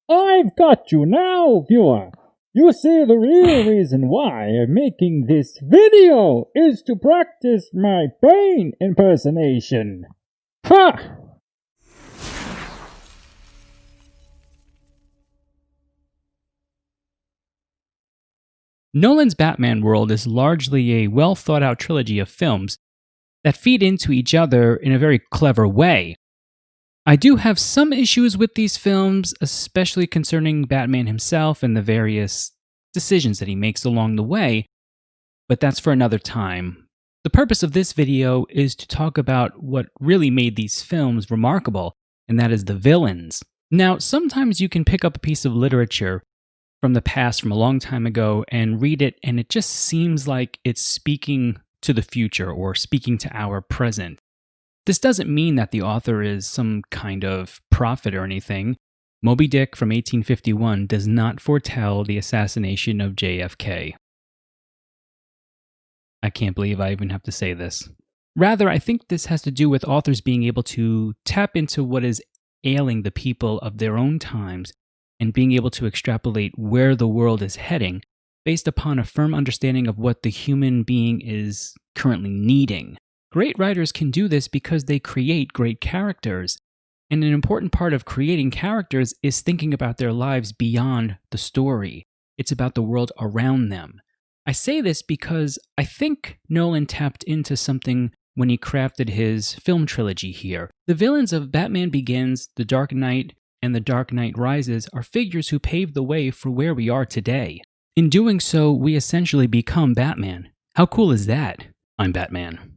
I've got you now, viewer. You see, the real reason why I'm making this video is to practice my Bane impersonation. Ha! Nolan's Batman world is largely a well-thought-out trilogy of films that feed into each other in a very clever way. I do have some issues with these films, especially concerning Batman himself and the various decisions that he makes along the way, but that's for another time. The purpose of this video is to talk about what really made these films remarkable, and that is the villains. Now, sometimes you can pick up a piece of literature from the past, from a long time ago, and read it, and it just seems like it's speaking to the future or speaking to our present. This doesn't mean that the author is some kind of prophet or anything. Moby Dick from 1851 does not foretell the assassination of JFK. I can't believe I even have to say this. Rather, I think this has to do with authors being able to tap into what is ailing the people of their own times and being able to extrapolate where the world is heading based upon a firm understanding of what the human being is currently needing. Great writers can do this because they create great characters, and an important part of creating characters is thinking about their lives beyond the story. It's about the world around them. I say this because I think Nolan tapped into something when he crafted his film trilogy here. The villains of Batman Begins, The Dark Knight, and The Dark Knight Rises are figures who paved the way for where we are today. In doing so, we essentially become Batman. How cool is that? I'm Batman.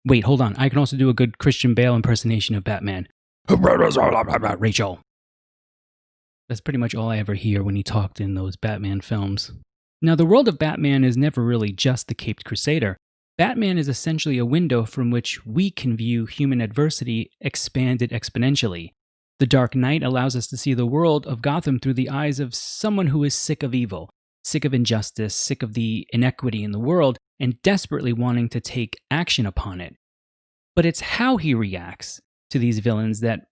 Wait, hold on. I can also do a good Christian Bale impersonation of Batman. Rachel. That's pretty much all I ever hear when he talked in those Batman films. Now, the world of Batman is never really just the Caped Crusader. Batman is essentially a window from which we can view human adversity expanded exponentially. The Dark Knight allows us to see the world of Gotham through the eyes of someone who is sick of evil, sick of injustice, sick of the inequity in the world, and desperately wanting to take action upon it. But it's how he reacts to these villains that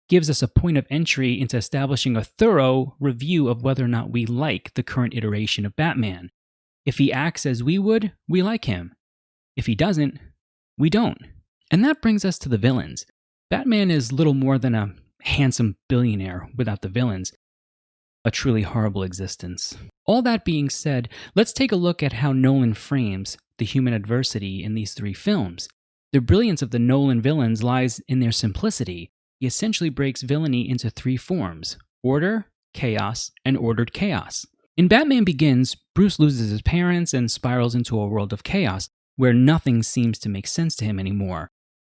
gives us a point of entry into establishing a thorough review of whether or not we like the current iteration of Batman. If he acts as we would, we like him. If he doesn't, we don't. And that brings us to the villains. Batman is little more than a handsome billionaire without the villains. A truly horrible existence. All that being said, let's take a look at how Nolan frames the human adversity in these three films. The brilliance of the Nolan villains lies in their simplicity. He essentially breaks villainy into three forms: order, chaos, and ordered chaos. In Batman Begins, Bruce loses his parents and spirals into a world of chaos, where nothing seems to make sense to him anymore.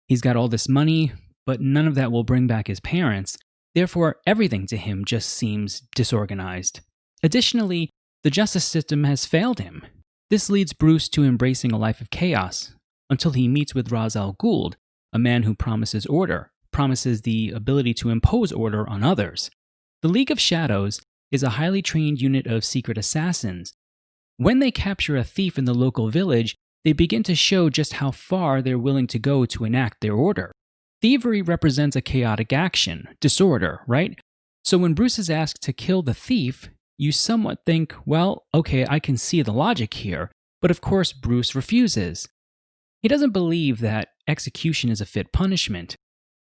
He's got all this money, but none of that will bring back his parents. Therefore, everything to him just seems disorganized. Additionally, the justice system has failed him. This leads Bruce to embracing a life of chaos, until he meets with Ra's al Ghul, a man who promises order, promises the ability to impose order on others. The League of Shadows is a highly trained unit of secret assassins. When they capture a thief in the local village, they begin to show just how far they're willing to go to enact their order. Thievery represents a chaotic action, disorder, right? So when Bruce is asked to kill the thief, you somewhat think, well, okay, I can see the logic here, but of course Bruce refuses. He doesn't believe that execution is a fit punishment.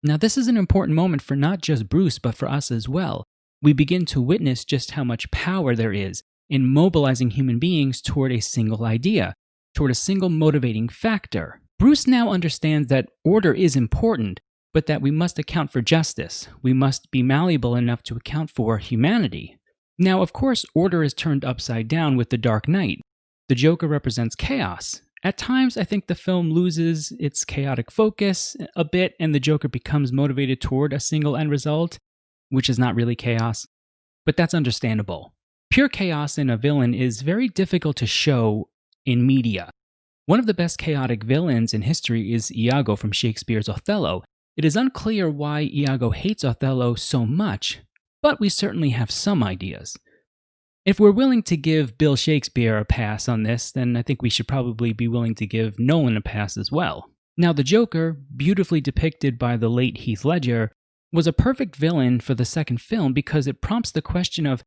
Now, this is an important moment for not just Bruce, but for us as well. We begin to witness just how much power there is in mobilizing human beings toward a single idea, toward a single motivating factor. Bruce now understands that order is important, but that we must account for justice. We must be malleable enough to account for humanity. Now, of course, order is turned upside down with The Dark Knight. The Joker represents chaos. At times, I think the film loses its chaotic focus a bit, and the Joker becomes motivated toward a single end result, which is not really chaos. But that's understandable. Pure chaos in a villain is very difficult to show in media. One of the best chaotic villains in history is Iago from Shakespeare's Othello. It is unclear why Iago hates Othello so much, but we certainly have some ideas. If we're willing to give Bill Shakespeare a pass on this, then I think we should probably be willing to give Nolan a pass as well. Now, the Joker, beautifully depicted by the late Heath Ledger, was a perfect villain for the second film because it prompts the question of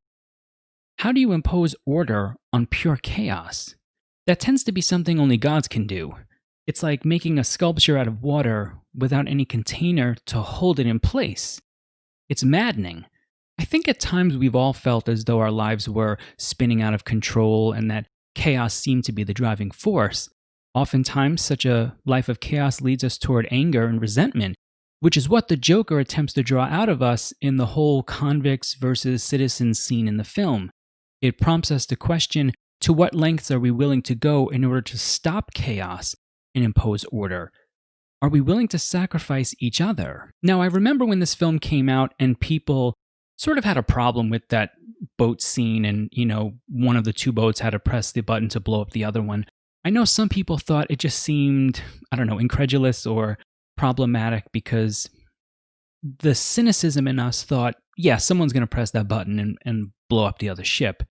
how do you impose order on pure chaos? That tends to be something only gods can do. It's like making a sculpture out of water without any container to hold it in place. It's maddening. I think at times we've all felt as though our lives were spinning out of control and that chaos seemed to be the driving force. Oftentimes, such a life of chaos leads us toward anger and resentment, which is what the Joker attempts to draw out of us in the whole convicts versus citizens scene in the film. It prompts us to question, to what lengths are we willing to go in order to stop chaos and impose order? Are we willing to sacrifice each other? Now, I remember when this film came out and people sort of had a problem with that boat scene and, one of the two boats had to press the button to blow up the other one. I know some people thought it just seemed, incredulous or problematic because the cynicism in us thought, yeah, someone's going to press that button and blow up the other ship.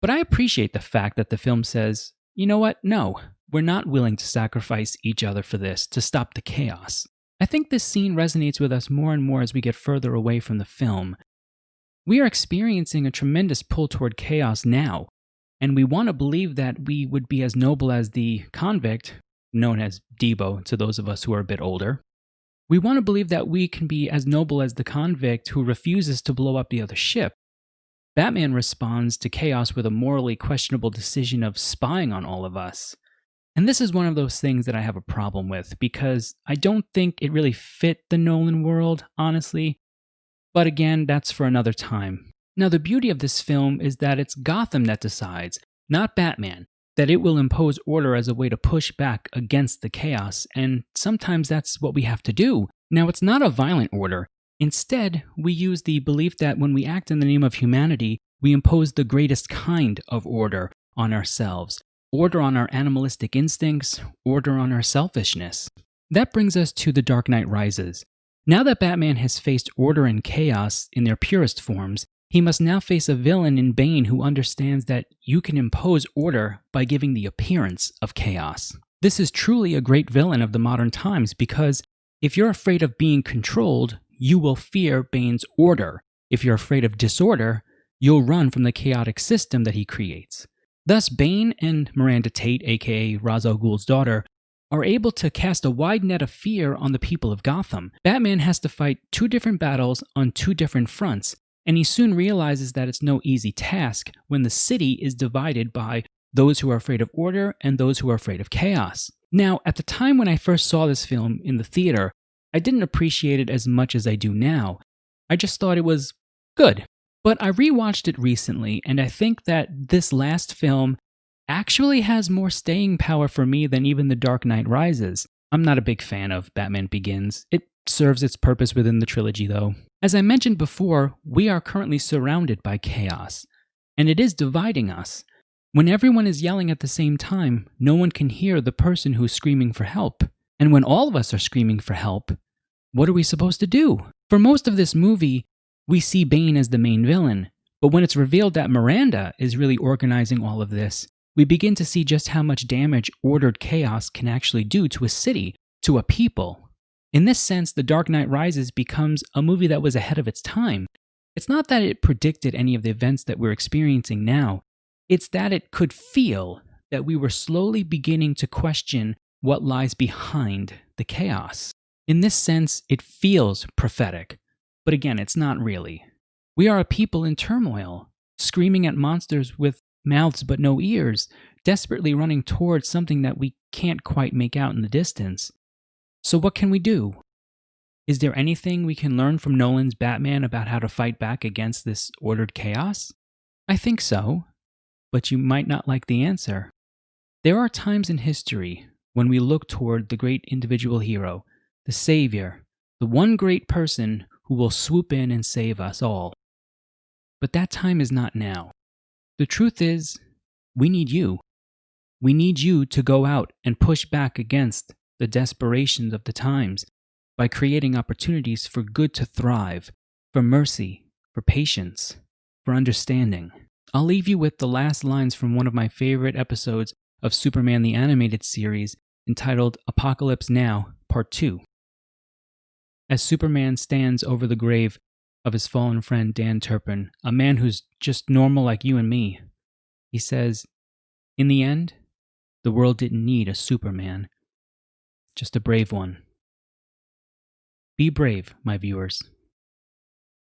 But I appreciate the fact that the film says, you know what? No, we're not willing to sacrifice each other for this to stop the chaos. I think this scene resonates with us more and more as we get further away from the film. We are experiencing a tremendous pull toward chaos now, and we want to believe that we would be as noble as the convict, known as Debo to those of us who are a bit older. We want to believe that we can be as noble as the convict who refuses to blow up the other ship. Batman responds to chaos with a morally questionable decision of spying on all of us. And this is one of those things that I have a problem with because I don't think it really fit the Nolan world, honestly. But again, that's for another time. Now, the beauty of this film is that it's Gotham that decides, not Batman, that it will impose order as a way to push back against the chaos, and sometimes that's what we have to do. Now, it's not a violent order. Instead, we use the belief that when we act in the name of humanity, we impose the greatest kind of order on ourselves. Order on our animalistic instincts, order on our selfishness. That brings us to The Dark Knight Rises. Now that Batman has faced order and chaos in their purest forms, he must now face a villain in Bane who understands that you can impose order by giving the appearance of chaos. This is truly a great villain of the modern times because if you're afraid of being controlled, you will fear Bane's order. If you're afraid of disorder, you'll run from the chaotic system that he creates. Thus, Bane and Miranda Tate, aka Ra's al Ghul's daughter, are able to cast a wide net of fear on the people of Gotham. Batman has to fight two different battles on two different fronts, and he soon realizes that it's no easy task when the city is divided by those who are afraid of order and those who are afraid of chaos. Now, at the time when I first saw this film in the theater, I didn't appreciate it as much as I do now. I just thought it was good. But I rewatched it recently, and I think that this last film actually has more staying power for me than even The Dark Knight Rises. I'm not a big fan of Batman Begins. It serves its purpose within the trilogy, though. As I mentioned before, we are currently surrounded by chaos, and it is dividing us. When everyone is yelling at the same time, no one can hear the person who's screaming for help. And when all of us are screaming for help, what are we supposed to do? For most of this movie, we see Bane as the main villain, but when it's revealed that Miranda is really organizing all of this, we begin to see just how much damage ordered chaos can actually do to a city, to a people. In this sense, The Dark Knight Rises becomes a movie that was ahead of its time. It's not that it predicted any of the events that we're experiencing now, it's that it could feel that we were slowly beginning to question what lies behind the chaos. In this sense, it feels prophetic, but again, it's not really. We are a people in turmoil, screaming at monsters with mouths but no ears, desperately running towards something that we can't quite make out in the distance. So what can we do? Is there anything we can learn from Nolan's Batman about how to fight back against this ordered chaos? I think so, but you might not like the answer. There are times in history when we look toward the great individual hero, the savior, the one great person who will swoop in and save us all. But that time is not now. The truth is, we need you. We need you to go out and push back against the desperations of the times by creating opportunities for good to thrive, for mercy, for patience, for understanding. I'll leave you with the last lines from one of my favorite episodes of Superman the Animated Series entitled Apocalypse Now, Part 2. as Superman stands over the grave of his fallen friend Dan Turpin, a man who's just normal like you and me. He says, in the end, the world didn't need a Superman, just a brave one. Be brave, my viewers.